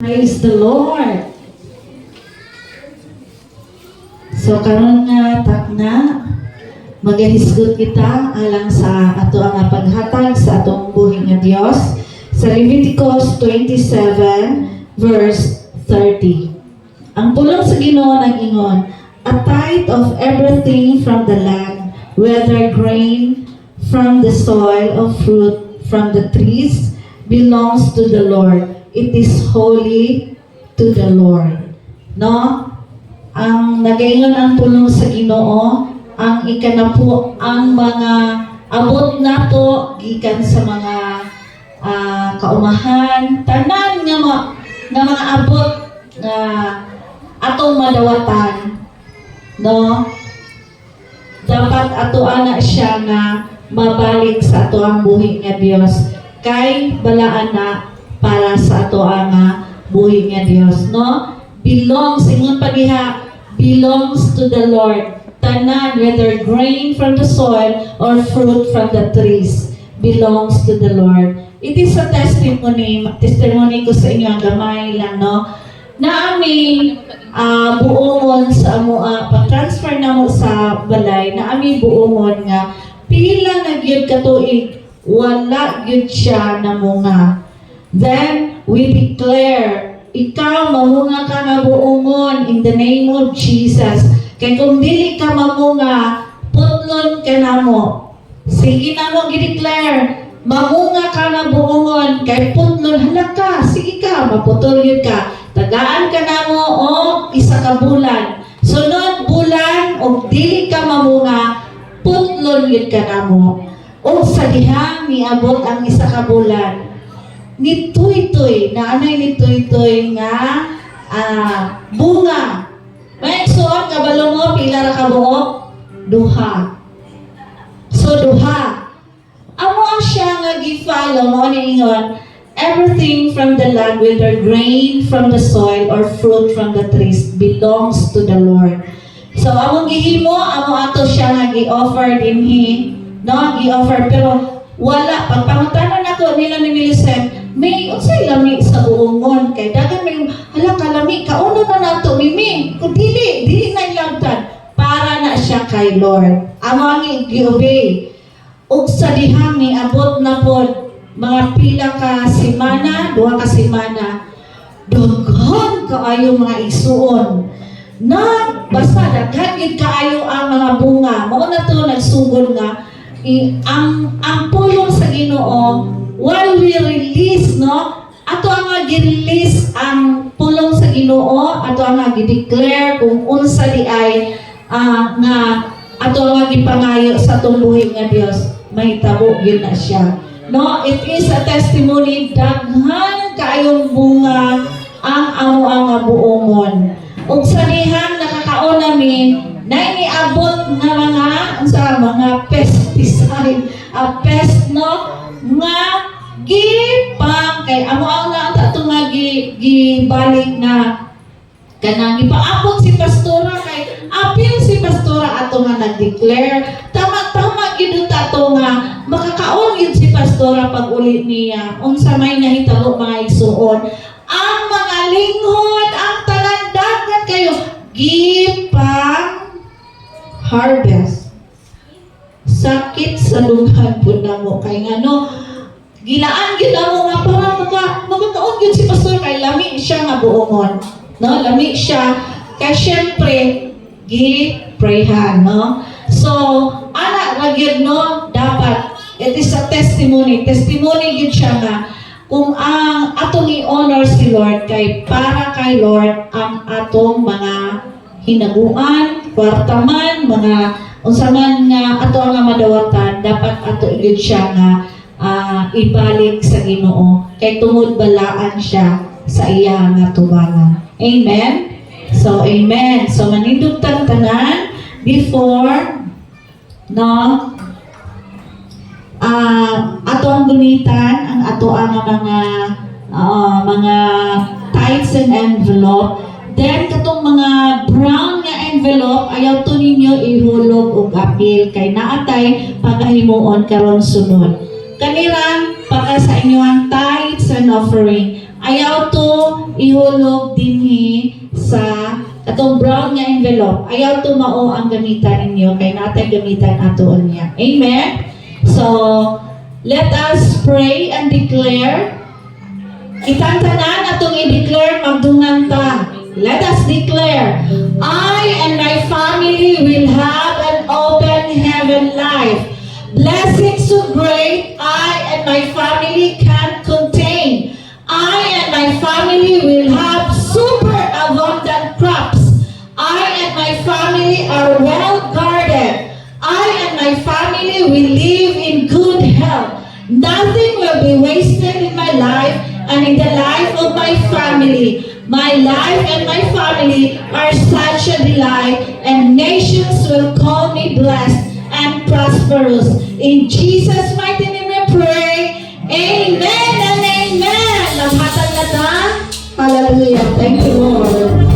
Praise the Lord. So karon nga takna magahisgot kita alang sa ato ang paghatag sa atong buhi nga Dios sa Leviticus 27 verse 30. Ang pulong sa Ginoo nag-ingon, a tithe of everything from the land, whether grain from the soil or fruit from the trees, belongs to the Lord. It is holy to the Lord. No? Ang nagaingon ang pulong sa Ginoo, ang ikanapo ang mga abot nato gikan sa mga kaumahan, tanan nga mga abot nga atong madawatan, no? Dapat ato ana siya nga mabalik sa ato ang buhi nga Dios kay balaan na para sa ato ang buhi nga Dios, no? Belongs, ingon pa diha, belongs to the Lord. Tanan, whether grain from the soil or fruit from the trees, belongs to the Lord. It is a testimony ko sa inyo, ang gamay lang, no? Na aming buongon sa pag-transfer na mo sa balay, na aming buongon nga, pila na gyud katuig, wala gyud siya na mga. Then, we declare, ikaw, mamunga ka nga buongon in the name of Jesus. Kaya kung dili ka mamunga, putlon ka na mo. Sige na mo, gi-declare, mamunga ka nga buongon, kay putlon, halaka, sige ka, maputol yun ka. Tagaan ka na mo, o isa ka bulan. Sunod bulan, o dili ka mamunga, putlon yun ka na mo. O sa dihang niabot ang isa ka bulan, nitoy-toy, na anay nitoy-toy nga bunga. May suot, kabalo mo, pila ra ka buok? Duha. So, duha. Amo ang siya nga gi-follow mo, niingon, everything from the land, whether grain from the soil or fruit from the trees, belongs to the Lord. So, among gihimo, amo ato siya nga gi-offer dinhi, no? Gi-offer, pero wala. Pagpangutanan ako nila ni Millicent, may unsay lami sa buongon kay dagan may hala kalami kauno na nato mimi kung dili na ilabtan para na siya kay Lord. Amo ang gi-obey. Ug sa dihang ni abot na pod mga pila ka semana, 2 ka semana, daghan kaayo mga igsuon na basta daghan gid kaayo ang mga bunga. Mao na to nagsugod nga ang pulong sa Ginoo while we release, no? Ato ang gi-release ang pulong sa Ginoo, ato ang gi-declare kung unsa di ay nga ato ang gipangayo sa atong buhi nga Dios, may tabo gyud na siya. No, it is a testimony, daghan kaayong bunga ang amo ang buongon. Ug sa dihang nakakaon namin na iniabot nga mga pesticide, pest, no? Nga gipang kay amo ang ato nga gibalik na kanang ipaabot si pastora kay apil si pastora ato nga nag-declare tama gid ato nga makakaon yun si pastora pag uli niya unsa may nahitabo mga igsuon ang mga linghod ang talandagan kayo gipang harvest. Sakit sa lunghan po na mo kay ngano gilaan gyud amo nga para magkakaon gyud si pastor kay lami siya nga buongon, no? Lami siya kay syempre gi-prayhan, no? So ana ra gyud, no? Dapat it is a testimony gyud siya nga kung ang atong i-honor si Lord kay para kay Lord ang atong mga hinaguan, kwartaman, mga unsa man nga ato nga madawatan, dapat ato gyud siya nga ibalik sa Ginoo kay tungod balaan siya sa iya nga tubangan. Amen. So amen. So manindugtan tanan before, no, ato ang gunitan ang ato ang mga tithes and envelope. Then katong mga brown nga envelope ayaw to ninyo ihulog og apil kay naatay pagahimuon karon sunod. Kanilang para sa inyo ang tithes and offering ayaw to ihulog dinhi sa atong brown nga envelope. Ayaw to mao ang gamitan ninyo kay natay gamitan atoon niya. Amen? So, let us pray and declare. Kitang tanan atong i-declare magdungan ta. Let us declare, I and my family will have an open heaven life. Blessings so great, I and my family can't contain. I and my family will have super abundant crops. I and my family are well guarded. I and my family will live in good health. Nothing will be wasted in my life and in the life of my family. My life and my family are such a delight, and nations will call me blessed and prosperous. In Jesus' mighty name we pray. Amen and amen. Hallelujah. Thank you, Lord.